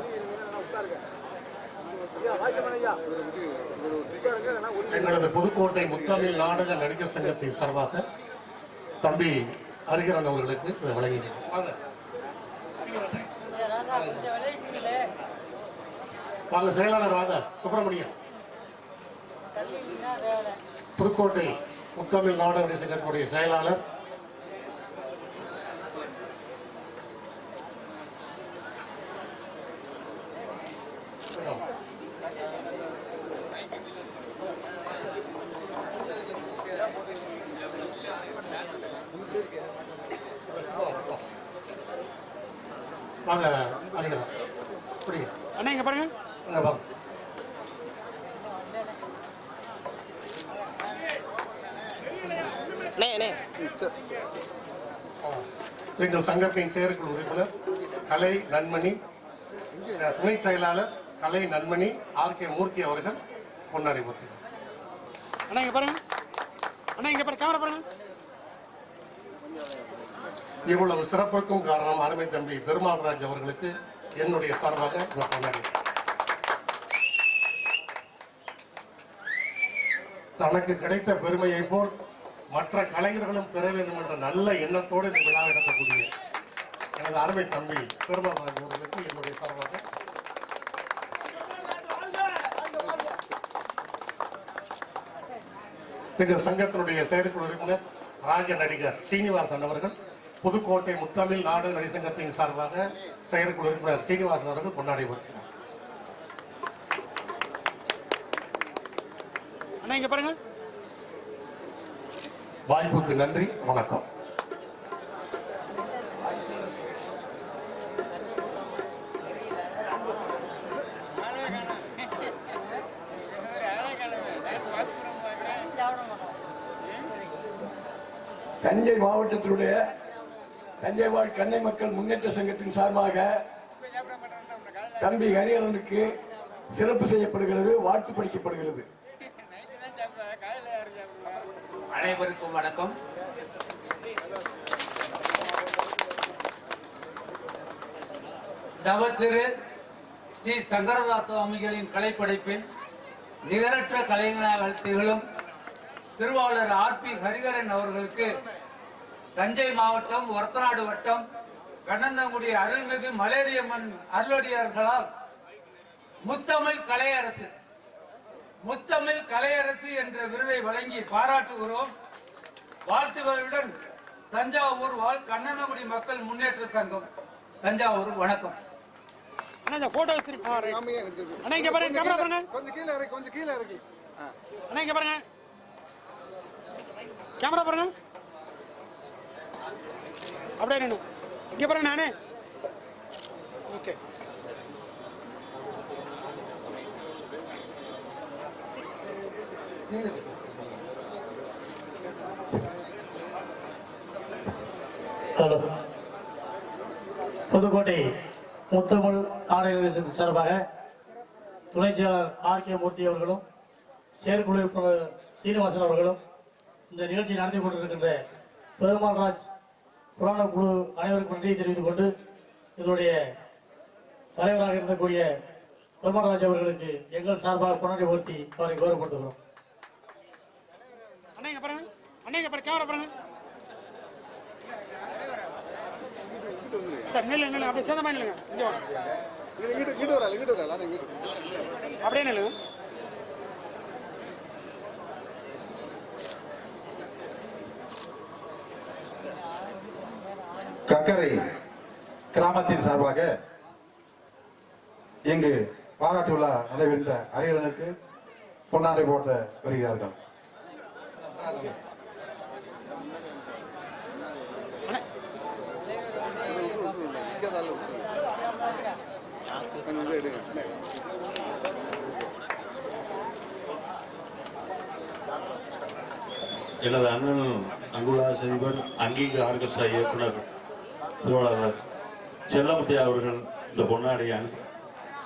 எங்களது புதுக்கோட்டை முத்தமிழ் நாடக நடிகர் சங்கத்தின் சார்பாக தம்பி ஹரிகரன் அவர்களுக்கு இதை வழங்கினேன். வாங்க செயலாளர் வாங்க. சுப்பிரமணியன், புதுக்கோட்டை முத்தமிழ் நாடக சங்கத்தினுடைய செயலாளர். வாங்க அறிகிறோம். அண்ணா இங்க பாருங்க. அங்க வாங்க. எங்கள் சங்கத்தின் செயற்குழு உறுப்பினர் கலை நன்மணி, துணை செயலாளர் கலை நன்மணி ஆர்.கே. மூர்த்தி அவர்கள் பொன்னாடை போர்த்தி. அண்ணா இங்க பாருங்க. அண்ணா இங்க பாருங்க. கேமரா பாருங்க. இவ்வளவு சிறப்புக்கும் காரணம் அருமை தம்பி பெருமாள்ராஜ் அவர்களுக்கு என்னுடைய சார்பாக இந்த பொன்னாடை. தனக்கு கிடைத்த பெருமையை போல் மற்ற கலைஞர்களும் பெற வேண்டும் என்ற நல்ல எண்ணத்தோடு இந்த விழா நடத்தக்கூடிய எனது அருமை தம்பி பெருமாள்ராஜ் அவர்களுக்கு என்னுடைய சார்பாக எங்கள் சங்கத்தினுடைய செயற்குழு உறுப்பினர் ராஜ நடிகர் சீனிவாசன் அவர்கள், புதுக்கோட்டை முத்தமிழ் நாடக நடிசங்கத்தின் சார்பாக செயற்குழு உறுப்பினர் சீனிவாசன் அவர்கள் பொன்னாடை போர்த்தினார். அண்ணா இங்க பாருங்க. வாய்ப்புக்கு நன்றி, வணக்கம். தஞ்சை மாவட்டத்தினுடைய தஞ்சை வாழ் கண்ணை மக்கள் முன்னேற்ற சங்கத்தின் சார்பாக தம்பி ஹரிஹரனுக்கு சிறப்பு செய்யப்படுகிறது, வாழ்த்து படிக்கப்படுகிறது. அனைவருக்கும் வணக்கம். தவத்திரு ஸ்ரீ சங்கரதாச சுவாமிகளின் கலைப்படைப்பின் நிகரற்ற கலைஞராக திகழும் திருவாளர் ஆர்.பி. ஹரிஹரன் அவர்களுக்கு தஞ்சை மாவட்டம் ஒரத்தநாடு வட்டம் கண்ணந்தங்குடி அருள்மிகு மலேரியம்மன் அருளடியார்களால் முத்தமிழ் கலையரசு என்ற விருதை வழங்கி பாராட்டுகிறோம். வாழ்த்துகளுடன் தஞ்சாவூர் வாழ் கண்ணந்தங்குடி மக்கள் முன்னேற்ற சங்கம் தஞ்சாவூர். வணக்கம். அண்ணா இந்த போட்டோ திருப்பி அண்ணா இங்க பாருங்க. கேமரா பாருங்க. கொஞ்சம் கீழ இறக்கி. அண்ணா இங்க பாருங்க. கேமரா பாருங்க. அப்படியே நின்னு இங்க பாருங்க. நானே ஓகே. ஹலோ. புதுக்கோட்டை முத்தமிழ் நாடக சார்பாக துணை செயலாளர் ஆர்.கே. மூர்த்தி அவர்களும் செயற்குழு உறுப்பினர் சீனிவாசன் அவர்களும் இந்த நிகழ்ச்சியை நடத்தி கொண்டிருக்கின்ற பெருமாள்ராஜ் புராண குழு அனைவருக்கும் நன்றியை தெரிவித்துக் கொண்டு இதனுடைய தலைவராக இருக்கக்கூடிய பெருமாள்ராஜ் அவர்களுக்கு எங்கள் சார்பாக பொன்னாடை போர்த்தி அவரை கௌரவப்படுத்துகிறோம். அண்ணா இங்க பாருங்க. அண்ணா இங்க பாருங்க. கேமரா பாருங்க. சார் நில்லுங்க. அப்படியே சேர்ந்த மாதிரி இல்லைங்க. இங்கிட்டு வரல. அப்படியே நில்லுங்க. கக்கரை கிராமத்தின் சார்பாக இங்கு பாராட்டு விழா நடைபெற்ற ஹரிஹரனுக்கு பொன்னாடை போட்ட வருகிறார்கள். எனது அண்ணன் அங்குலா அதிபர் அங்கீக ஆர்கெஸ்ட்ரா இயக்குனர் திருவாளர் செல்லமுத்தையா அவர்கள் இந்த பொன்னாடையை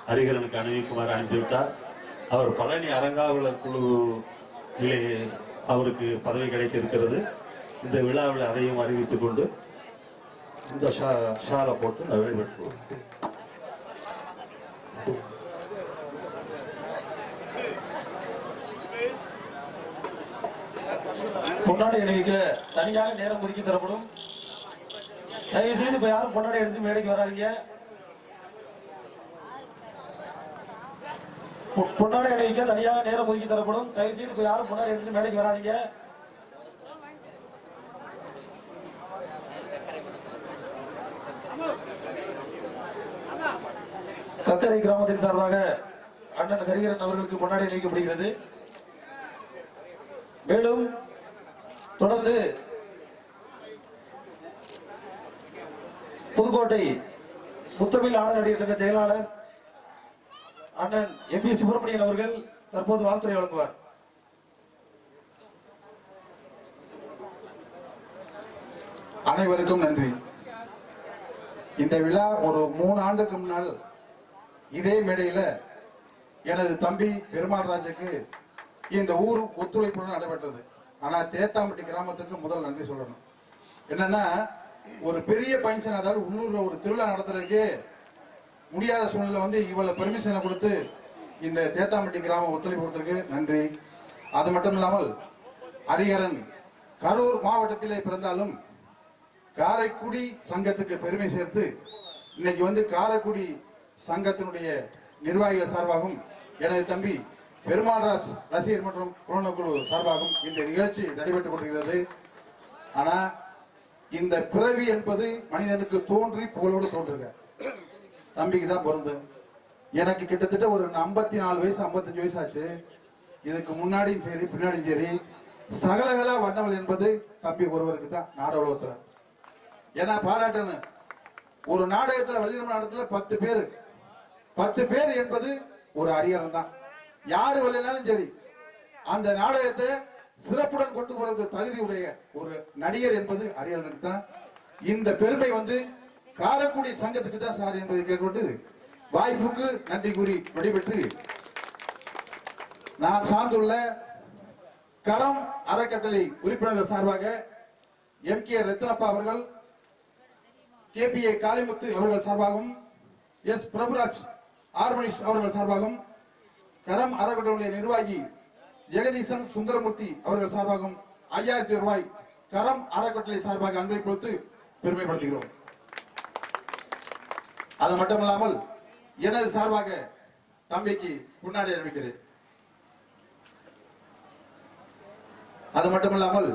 ஹரிஹரனுக்கு அணிவிக்குமாறு அனுப்பிவிட்டார். அவர் பழனி அரங்காவலர் குழுவிலே அவருக்கு பதவி கிடைத்திருக்கிறது. இந்த விழாவில் அதையும் அறிவித்துக் கொண்டு இந்த ஷாலை போட்டு நடைபெற்றுள்ளோம். பொன்னாடை அணிவிக்க தனியாக நேரம் ஒதுக்கி தரப்படும். தயவு செய்து இப்ப யாரும் பொன்னாடை எடுத்து மேடைக்கு வராதீங்க. பொன்னாடை அணிவிக்க தனியாக நேரம் ஒதுக்கி தரப்படும். தயவு செய்து இப்ப யாரும் பொன்னாடை எடுத்து மேடைக்கு வராதீங்க. கத்தரை கிராமத்தின் சார்பாக அண்ணன் ஹரிகரன் அவர்களுக்கு பொன்னாடை அணிவிக்கப்படுகிறது. மேலும் தொடர்ந்து புதுக்கோட்டை முத்தமிழ் ஆடல் நடிகர் சங்க செயலாளர் அண்ணன் எம்பி சுப்பிரமணியன் அவர்கள் தற்போது வாழ்த்துரை வழங்குவார். அனைவருக்கும் நன்றி. இந்த விழா ஒரு 3 ஆண்டுக்கு முன்னால் இதே மேடையில எனது தம்பி பெருமாள் ராஜுக்கு இந்த ஊர் ஒத்துழைப்புடன் நடைபெற்றது. ஆனா தேத்தாம்பட்டி கிராமத்துக்கு முதல் நன்றி சொல்லணும். என்னன்னா ஒரு பெரிய பங்கன், அதாவது உள்ளூர்ல ஒரு திருவிழா நடத்துறதுக்கு முடியாத சூழ்நிலை இவ்வளவு பெர்மிஷனை கொடுத்து இந்த தேத்தாம்பட்டி கிராமம் ஒத்துழைப்பு கொடுத்திருக்கு, நன்றி. அது மட்டும் இல்லாமல் ஹரிஹரன் கரூர் மாவட்டத்திலே பிறந்தாலும் காரைக்குடி சங்கத்துக்கு பெருமை சேர்த்து இன்னைக்கு காரைக்குடி சங்கத்தினுடைய நிர்வாகிகள் சார்பாகவும் எனது தம்பி பெருமாள்ராஜ் ரசிகர் மற்றும் குழு சார்பாகவும் இந்த நிகழ்ச்சி நடைபெற்றுக் கொண்டிருக்கிறது. ஆனா இந்த பிறவி என்பது மனிதனுக்கு தோன்றி புகழோடு தோன்றுங்க. தம்பிக்கு தான் பிறந்து எனக்கு கிட்டத்தட்ட ஒரு 54 வயசு 55 வயசு ஆச்சு. இதுக்கு முன்னாடியும் சரி பின்னாடியும் சரி சகலகலா வண்ணவள் என்பது தம்பி ஒருவருக்கு தான் நாட உலகத்துல. ஏன்னா பாராட்டணும், ஒரு நாடகத்துல வலிதம் நாடகத்துல 10 பேர் என்பது ஒரு ஹரிஹரன் தான். யாரு வரலனாலும் சரி அந்த நாடகத்தை சிறப்புடன் கொண்டு போறதுக்கு தகுதி உடைய ஒரு நடிகர் என்பது ஹரிஹரனுக்கு தான். இந்த பெருமை காரைக்குடி சங்கத்துக்கு தான் சார் என்பதை கேட்டு வாய்ப்புக்கு நன்றி கூறி விடைபெற்று நான் சார்ந்துள்ள கரம் அறக்கட்டளை உறுப்பினர்கள் சார்பாக எம்.கே. ரத்னப்பா அவர்கள், கே.பி.ஏ. காளிமுத்து அவர்கள் சார்பாகவும், எஸ். பிரபுராஜ் ஆர்மனிஸ்ட் அவர்கள் சார்பாகவும், கரம் அறக்கட்டளை நிர்வாகி ஜெகதீசன் சுந்தரமூர்த்தி அவர்கள் சார்பாகவும் 5000 ரூபாய் கரம் அறக்கட்டளை சார்பாக அன்பை கொடுத்து பெருமைப்படுத்துகிறோம். அது மட்டுமல்லாமல் எனது சார்பாக தம்பிக்கு பொன்னாடை அணிவிக்கிறேன். அது மட்டுமல்லாமல்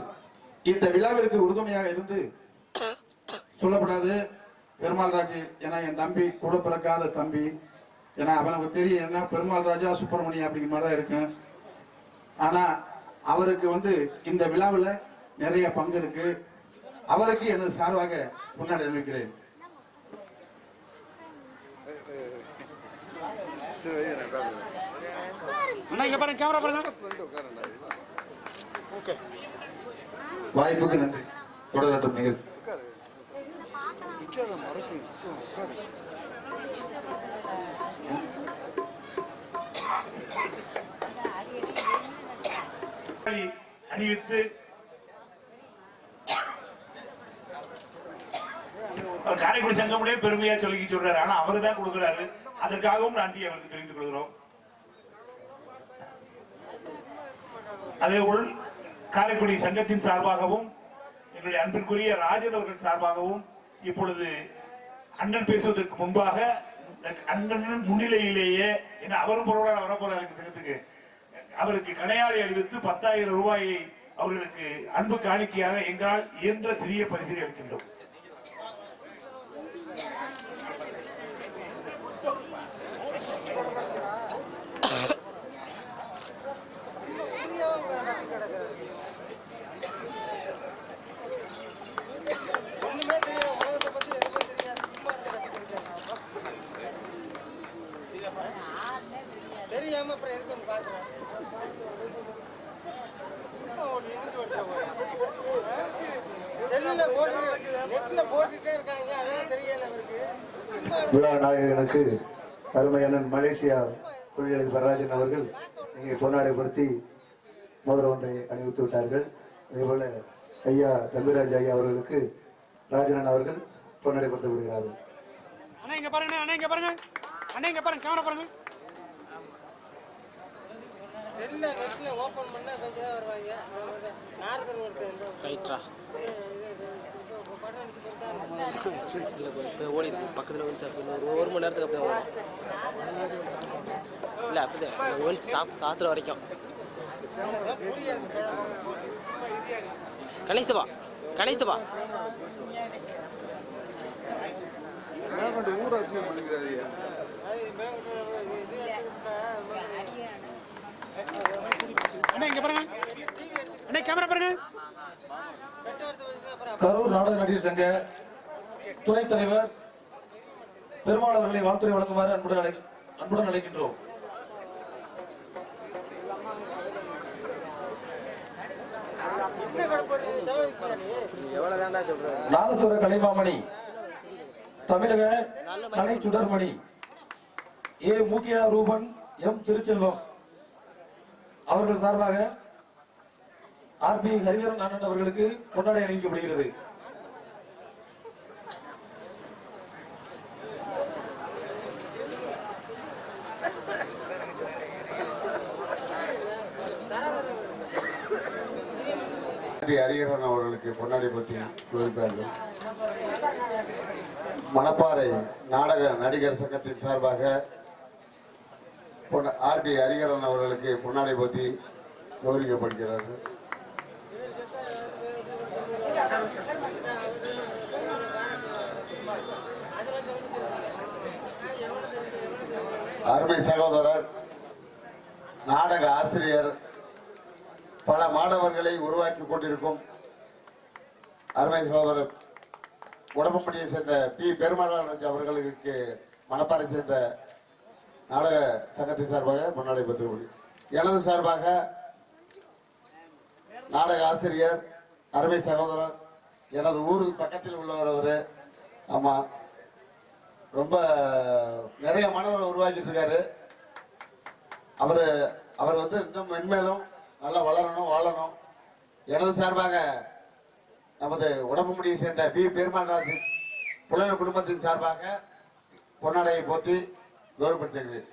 இந்த விழாவிற்கு உறுதுணையாக இருந்து சொல்லப்படாது பெருமாள் ராஜு, ஏன்னா என் தம்பி கூட பிறக்காத தம்பி, ஏன்னா அவனுக்கு தெரியும் என்ன பெருமாள் ராஜா சுப்பிரமணியம் அப்படிங்கிற மாதிரி தான் இருக்கும். ஆனா அவருக்கு இந்த விழாவில் நிறைய பங்கு இருக்கு. அவருக்கு எனது சார்பாக பொன்னாடை அணிவிக்கிறேன். வாய்ப்புக்கு நன்றி. தொடரட்டும் நிகழ்ச்சி. அணிவித்து காரைக்குடி சங்கமுடைய பெருமையா சொல்லி சொல்றாரு. ஆனா அவரு தான் கொடுக்கிறாரு. அதற்காகவும் நன்றி அவருக்கு தெரிவித்துக் கொள்கிறோம். அதேபோல் காரைக்குடி சங்கத்தின் சார்பாகவும் என்னுடைய அன்பிற்குரிய ராஜன் அவர்கள் சார்பாகவும் இப்பொழுது அண்ணன் பேசுவதற்கு முன்பாக அண்ணன் முன்னிலையிலேயே அவரும் பொருளாதார வரப்போறாரு சங்கத்துக்கு, அவருக்கு கடையாளி அளித்து 10,000 ரூபாயை அவர்களுக்கு அன்பு காணிக்கையாக எங்களால் இயன்ற சிறிய பரிசீலனை அளிக்கின்றோம். தெரியாம அப்புறம் எதுக்கு பாக்குறேன். விழா நாயகனுக்கு அருமையான மலேசியா தொழிலதிபர் வரராஜன் அவர்கள் இங்கே பொன்னாடைப்படுத்தி மோதிரம் ஒன்றை அணிவித்து விட்டார்கள். அதேபோல ஐயா தம்பிராஜ் ஐயா அவர்களுக்கு ராஜனன் அவர்கள் பொன்னாடைப்படுத்த விடுகிறார்கள். ரைட்ரா ஓடி பக்கத்தில் வந்து சார் ஒரு மணி நேரத்துக்கு அப்படியே ஓடும் இல்லை அப்படிதான் ஒன் ஸ்டாப் சாத்துற வரைக்கும் கணேஷ்தபா கணேஷ்தபா ஊர் அசிங்கம் பண்ணிக்கிறாதீங்க. அண்ணா இங்க பாருங்க அண்ணா கேமரா பாருங்க. கரூர் நாடக நடிகர் சங்க துணைத் தலைவர் பெருமாள் அவர்களை வாழ்த்துறை வழங்குமாறு அன்புடன் அழைக்கின்றோம். நாதசுர கலைமாமணி தமிழக கலை சுடர்மணி ஏ மூக்கியா ரூபன் எம் திருச்செல்வம் அவர்கள் சார்பாக ஆர்பி ஹரிஹரன் அண்ணன் அவர்களுக்கு கொண்டாடி அணிவிக்கப்படுகிறது. ஹரிஹரன் அவர்களுக்கு பொன்னாடி பற்றி குறிப்பார்கள். மணப்பாறை நாடக நடிகர் சங்கத்தின் சார்பாக ஆர்பி ஹரிஹரன் அவர்களுக்கு பொன்னாடை பற்றி கௌரவிக்கப்படுகிறார்கள். அருமை சகோதரர் நாடக ஆசிரியர் பல மாணவர்களை உருவாக்கி கொண்டிருக்கும் அருமை சகோதரர் உடம்புடியை சேர்ந்த பி பெருமாள் அவர்களுக்கு மணப்பாறை சேர்ந்த நாடக சங்கத்தின் சார்பாக பொன்னாடை பெற்று எனது சார்பாக நாடக ஆசிரியர் அருமை சகோதரர் எனது ஊர் பக்கத்தில் உள்ளவர் அவரு. ஆமா, ரொம்ப நிறைய மாணவர்கள் உருவாக்கிட்டு இருக்காரு. அவர் வந்து இன்னும் மென்மேலும் நல்லா வளரணும் வாழணும். எனது சார்பாக நமது உடம்புடியை சேர்ந்த பி பெருமாள் ராஜ் புலவர் குடும்பத்தின் சார்பாக பொன்னாடையை போற்றி கௌரவப்படுத்துகிறேன்.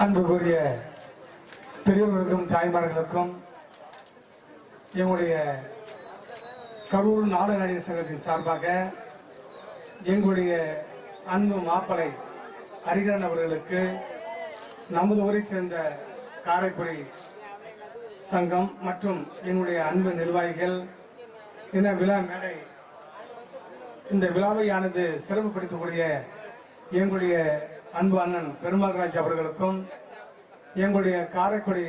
அன்புக்குரிய பெரியவர்களுக்கும் தாய்மார்களுக்கும் எங்களுடைய கரூர் நாடக நடிகர் சங்கத்தின் சார்பாக எங்களுடைய அன்பு மாப்பிளை ஹரிஹரன் அவர்களுக்கு நமது ஊரை சேர்ந்த காரைக்குடி சங்கம் மற்றும் என்னுடைய அன்பு நிர்வாகிகள் இந்த விழா மேடை இந்த விழாவையானது சிறப்புப்படுத்தக்கூடிய எங்களுடைய அன்பு அண்ணன் பெருமாள்ராஜ் அவர்களுக்கும் எங்களுடைய காரைக்குடி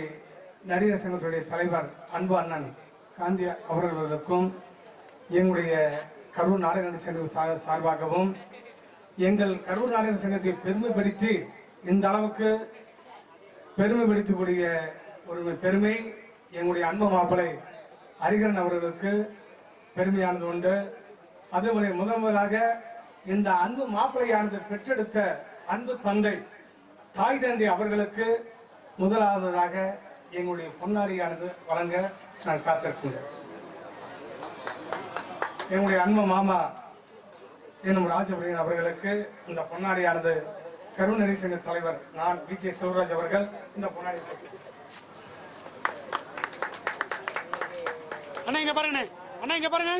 நடிகர் சங்கத்துடைய தலைவர் அன்பு அண்ணன் காந்தி அவர்களுக்கும் எங்களுடைய கரூர் நாடக நடிகர் சங்க சார்பாகவும் எங்கள் கரூர் நாடக சங்கத்தை பெருமைப்படுத்தி இந்த அளவுக்கு பெருமைப்படுத்தக்கூடிய ஒரு பெருமை எங்களுடைய அன்பு மாப்பிளை ஹரிஹரன் அவர்களுக்கு பெருமையானது உண்டு. அதேபோல முதலாக இந்த அன்பு மாப்பிளையானது பெற்றெடுத்த அன்பு தந்தை தாய் தந்தை அவர்களுக்கு முதலாவதாக எங்களுடைய பொன்னாடியானது வழங்க நான் காத்திருக்கின்றேன். எங்களுடைய அன்பு மாமா என்னும் ராஜபிரியன் அவர்களுக்கு இந்த பொன்னாடியானது கரூர் நடிகர் சங்க தலைவர் நான் வி கே செல்வராஜ் அவர்கள் இந்த பொன்னாடி. அண்ணா இங்க பாருங்க, அண்ணா இங்க பாருங்க.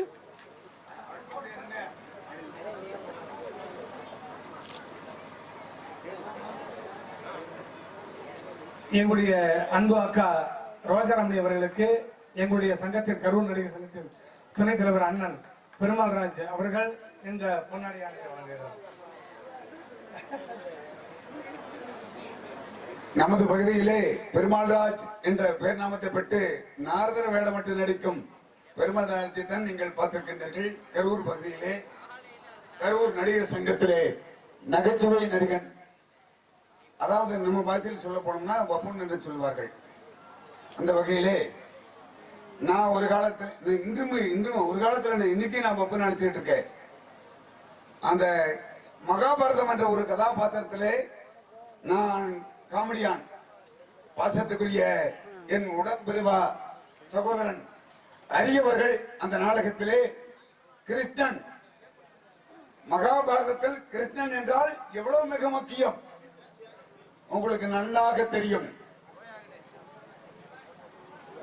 எங்களுடைய அன்பு அக்கா ரோஜாராமணி அவர்களுக்கு எங்களுடைய சங்கத்தின் கரூர் நடிகர் சங்கத்தின் துணைத் தலைவர் அண்ணன் பெருமாள்ராஜ் அவர்கள் இந்த பொன்னாடியானதை வழங்குகிறார். நமது பகுதியிலே பெருமாள்ராஜ் என்ற பெயர் நாமத்தை பெற்று நாரதர வேடமிட்டு நடிக்கும் பெருமாள்ராஜை தான் நீங்கள் பார்த்திருக்கின்றீர்கள். கரூர் பகுதியிலே கரூர் நடிகர் சங்கத்திலே நகைச்சுவை நடிகன், அதாவது நம்ம பாஷையில் சொல்ல போனோம்னா வப்புன் என்று சொல்வார்கள். அந்த வகையிலே நான் ஒரு காலத்தில் இன்றும் ஒரு காலத்தில் இன்னைக்கு நான் வப்பு நினைச்சுட்டு இருக்கேன். அந்த மகாபாரதம் என்ற ஒரு கதாபாத்திரத்திலே நான் காமெடியான், பாசத்துக்குரிய என் உடன்பிரிவா சகோதரன் அரியவர்கள் அந்த நாடகத்திலே கிருஷ்ணன், மகாபாரதத்தில் கிருஷ்ணன் என்றால் எவ்வளவு மிக முக்கியம் உங்களுக்கு நன்றாக தெரியும்.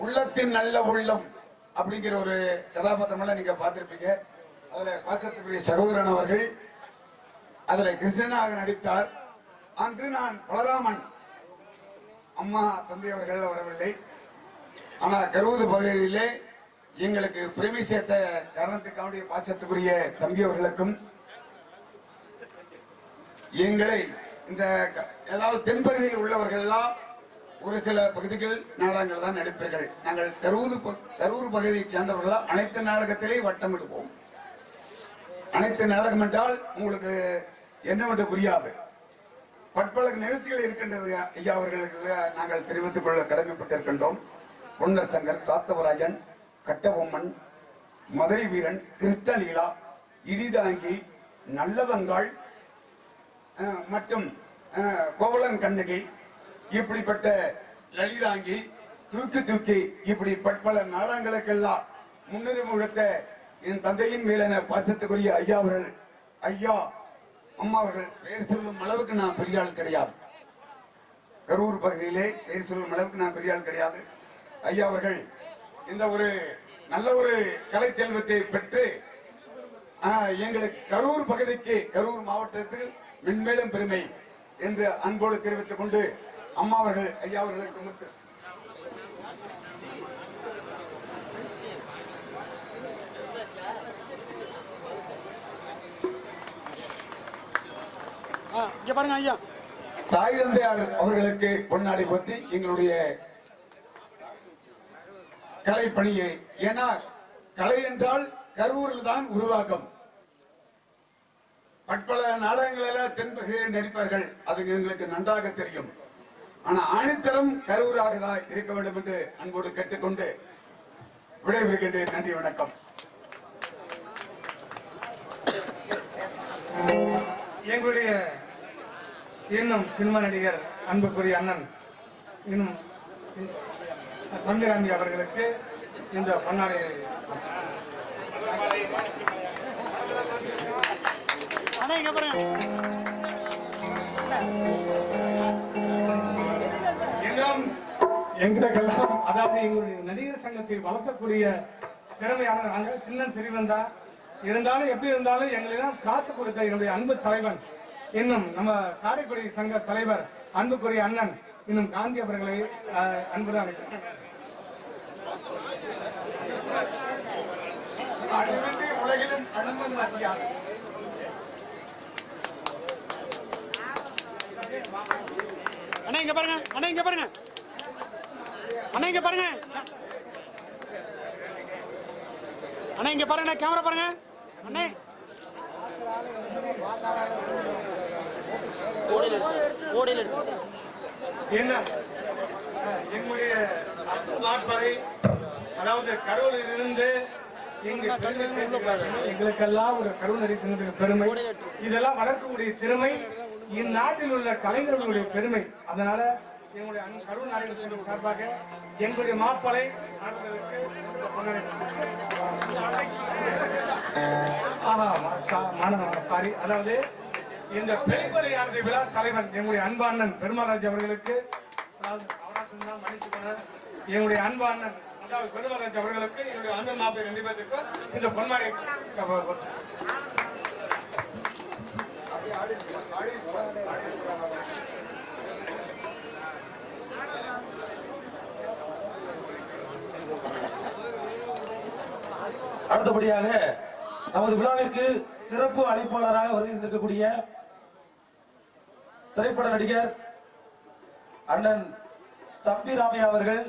உள்ளத்தின் நல்ல உள்ளம் அப்படிங்கிற ஒரு கதாபாத்திரம் நீங்க பார்த்திருப்பீங்க. அதுல பாசத்துக்குரிய சகோதரன் அவர்கள் அதுல கிருஷ்ணனாக நடித்தார். அன்று நான் பலராமன், அம்மா தந்தை அவர்கள் வரவில்லை. ஆனா கருவுது பகுதியிலே எங்களுக்கு பிரிமை சேர்த்த காரணத்துக்கான பாசத்துக்குரிய தம்பி அவர்களுக்கும் எங்களை இந்த ஏதாவது தென்பகுதியில் உள்ளவர்கள் எல்லாம் ஒரு சில பகுதிகள் நாடகங்கள் தான் நடிப்பீர்கள். நாங்கள் கரூர் பகுதியை சேர்ந்தவர்கள் அனைத்து நாடகத்திலே வட்டமிடுவோம். அனைத்து நாடகம் என்றால் உங்களுக்கு என்னவென்று புரியாது. பற்பல நிகழ்ச்சிகள் இருக்கின்றது. ஐயா அவர்களுக்கு நாங்கள் தெரிவித்துக் கொள்ள கடமைப்பட்டிருக்கின்றோம். பொன்னர் சங்கர், காத்தவராஜன், கட்டபொம்மன், மதுரை வீரன், கிருஷ்ணலீலா, இடிதாங்கி, நல்லவங்காள் மற்றும் கோவலன் கண்ணகி, இப்படிப்பட்ட லலிதாங்கி, தூக்கி இப்படி பற்பல நாடகங்களுக்கெல்லாம் முன்னுரிமை கொடுத்த என் தந்தையின் மேலான பாசத்துக்குரிய ஐயா அவர்கள், ஐயா அம்மா அவர்கள் பெயர் சொல்லும் அளவுக்கு நான் பெரிய ஆள் கிடையாது. கரூர் பகுதியிலே பெயர் சொல்லும் அளவுக்கு நான் பெரிய ஆள் கிடையாது. ஐயா அவர்கள் இந்த ஒரு நல்ல ஒரு கலை செல்வத்தை பெற்று எங்களுக்கு கரூர் பகுதிக்கு, கரூர் மாவட்டத்துக்கு மென்மேலும் பெருமை என்று அன்போடு தெரிவித்துக் கொண்டு அம்மா அவர்கள் ஐயா அவர்களுக்கு பாருங்க ஐயா, தாய் தந்தையார் அவர்களுக்கு பொன்னாடை போத்தி எங்களுடைய கலை பணியை, ஏன்னா கலை என்றால் கரூரில் தான் உருவாக்கம். பற்பல நாடகங்களில் தென்பகுதியில் நடிப்பார்கள், அது எங்களுக்கு நன்றாக தெரியும். ஆனா ஆணித்தரம் கரூராக தான் இருக்க வேண்டும் என்று அன்போடு கேட்டுக்கொண்டு விடைபெறுகின்றேன். நன்றி, வணக்கம். எங்களுடைய இன்னும் சினிமா நடிகர் அன்புக்குரிய அண்ணன் இன்னும் தம்பிராமி அவர்களுக்கு இந்த பொன்னாடை எங்களுக்கெல்லாம், அதாவது எங்களுடைய நடிகர் சங்கத்தை வளர்த்தக்கூடிய திறமையான நாங்கள் சின்ன சிறிவன் தான் இருந்தாலும், எப்படி இருந்தாலும் எங்களெல்லாம் காத்து கொடுத்த என்னுடைய அன்பு தலைவன், இன்னும் நம்ம காரைக்குடி சங்க தலைவர் அன்புக்குரிய அண்ணன் இன்னும் காந்தி அவர்களை அன்புடன் அழைக்கிறேன். உலகிலும் அனுமன் வசியாது. அண்ணா இங்க பாருங்க, அண்ணா இங்க பாருங்க, அண்ணா இங்க பாருங்க, அண்ணா இங்க பாருங்க, கேமரா பாருங்க அண்ணே. என்ன எங்களுடைய நாட்பறை, அதாவது கரூரில் இருந்து எங்களுக்கெல்லாம் ஒரு கரூர் நடி சென்றதுக்கு பெருமை, இதெல்லாம் வளர்க்கக்கூடிய திறமை இந்நாட்டில் உள்ள கலைஞர்களுடைய பெருமை. அதனால எங்களுடைய கரூர் நாடக சார்பாக எங்களுடைய மாப்பலை சாரி, அதாவது இந்த பெருமலையானது விழா தலைவன் எங்களுடைய அன்பு அண்ணன் பெருமாள்ராஜ் அவர்களுக்கு, அதாவது எங்களுடைய அன்பு அண்ணன் அதாவது பெருமாள்ராஜ் அவர்களுக்கு என்னுடைய அண்ணன் மாப்பிள்ளை 2 பேருக்கும் இந்த பொன்மாடை அடுத்தபடியாக நமது விழாவிற்கு சிறப்பு அழைப்பாளராக வருகின்றிருக்கக்கூடிய திரைப்பட நடிகர் அண்ணன் தம்பி ராமையா அவர்கள்